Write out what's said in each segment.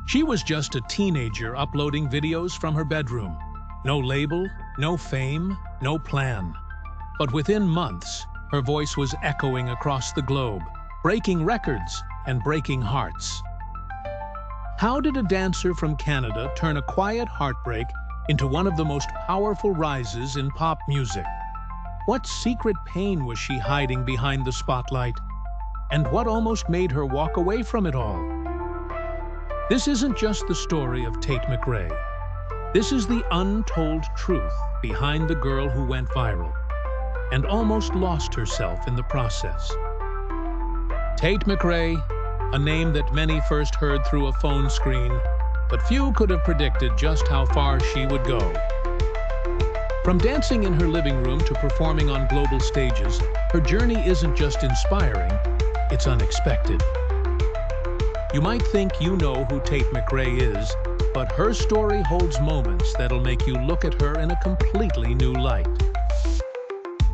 She was just a teenager uploading videos from her bedroom. No label, no fame, no plan. But within months, her voice was echoing across the globe, breaking records and breaking hearts. How did a dancer from Canada turn a quiet heartbreak into one of the most powerful rises in pop music? What secret pain was she hiding behind the spotlight? And what almost made her walk away from it all? This isn't just the story of Tate McRae. This is the untold truth behind the girl who went viral and almost lost herself in the process. Tate McRae, a name that many first heard through a phone screen, but few could have predicted just how far she would go. From dancing in her living room to performing on global stages, her journey isn't just inspiring, it's unexpected. You might think you know who Tate McRae is, but her story holds moments that'll make you look at her in a completely new light.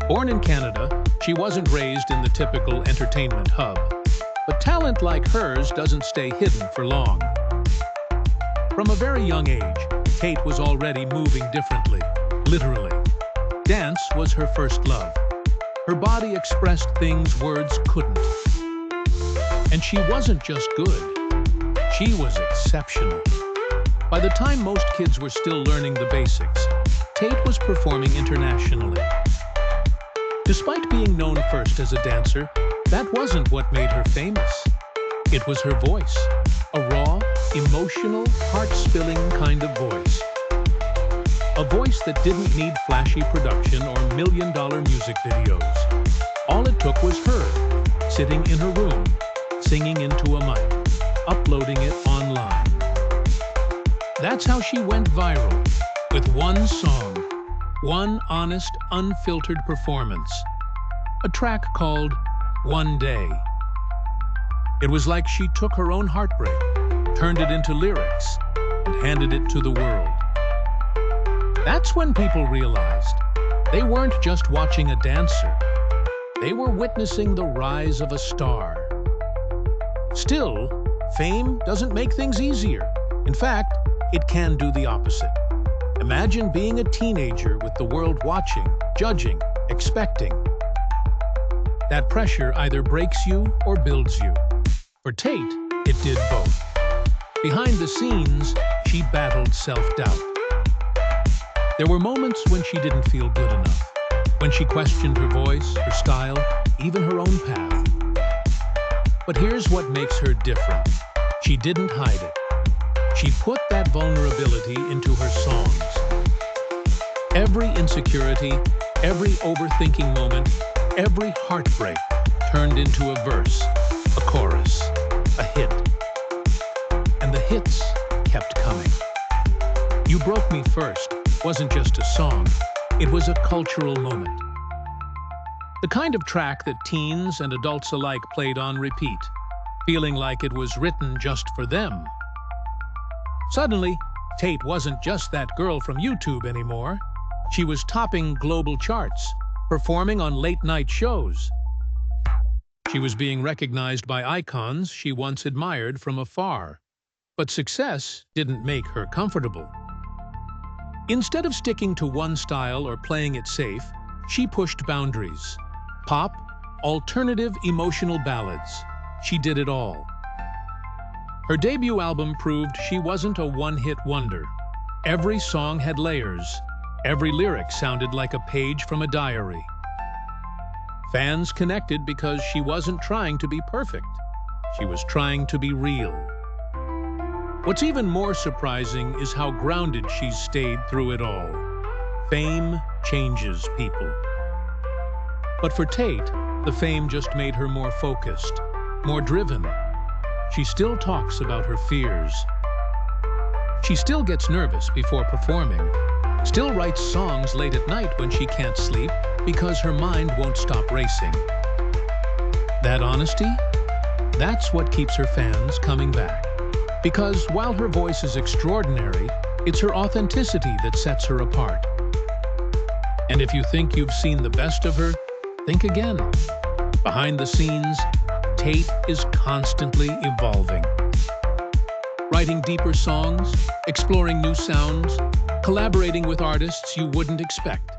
Born in Canada, she wasn't raised in the typical entertainment hub. But talent like hers doesn't stay hidden for long. From a very young age, Tate was already moving differently, literally. Dance was her first love. Her body expressed things words couldn't. And she wasn't just good, she was exceptional. By the time most kids were still learning the basics, Tate was performing internationally. Despite being known first as a dancer, that wasn't what made her famous. It was her voice, a raw, emotional, heart-spilling kind of voice. A voice that didn't need flashy production or million-dollar music videos. All it took was her, sitting in her room, singing into a mic, uploading it online. That's how she went viral, with one song, one honest, unfiltered performance. A track called One Day. It was like she took her own heartbreak, turned it into lyrics, and handed it to the world. That's when people realized they weren't just watching a dancer, they were witnessing the rise of a star. Still, fame doesn't make things easier. In fact, it can do the opposite. Imagine being a teenager with the world watching, judging, expecting. That pressure either breaks you or builds you. For Tate, it did both. Behind the scenes, she battled self-doubt. There were moments when she didn't feel good enough, when she questioned her voice, her style, even her own path. But here's what makes her different. She didn't hide it. She put that vulnerability into her songs. Every insecurity, every overthinking moment, every heartbreak turned into a verse, a chorus, a hit. And the hits kept coming. You Broke Me First wasn't just a song, it was a cultural moment. The kind of track that teens and adults alike played on repeat, feeling like it was written just for them. Suddenly, Tate wasn't just that girl from YouTube anymore. She was topping global charts, performing on late-night shows. She was being recognized by icons she once admired from afar. But success didn't make her comfortable. Instead of sticking to one style or playing it safe, she pushed boundaries. Pop, alternative emotional ballads. She did it all. Her debut album proved she wasn't a one-hit wonder. Every song had layers. Every lyric sounded like a page from a diary. Fans connected because she wasn't trying to be perfect. She was trying to be real. What's even more surprising is how grounded she's stayed through it all. Fame changes people. But for Tate, the fame just made her more focused, more driven. She still talks about her fears. She still gets nervous before performing, still writes songs late at night when she can't sleep because her mind won't stop racing. That honesty? That's what keeps her fans coming back. Because while her voice is extraordinary, it's her authenticity that sets her apart. And if you think you've seen the best of her, think again. Behind the scenes, Tate is constantly evolving. writing deeper songs, exploring new sounds, collaborating with artists you wouldn't expect.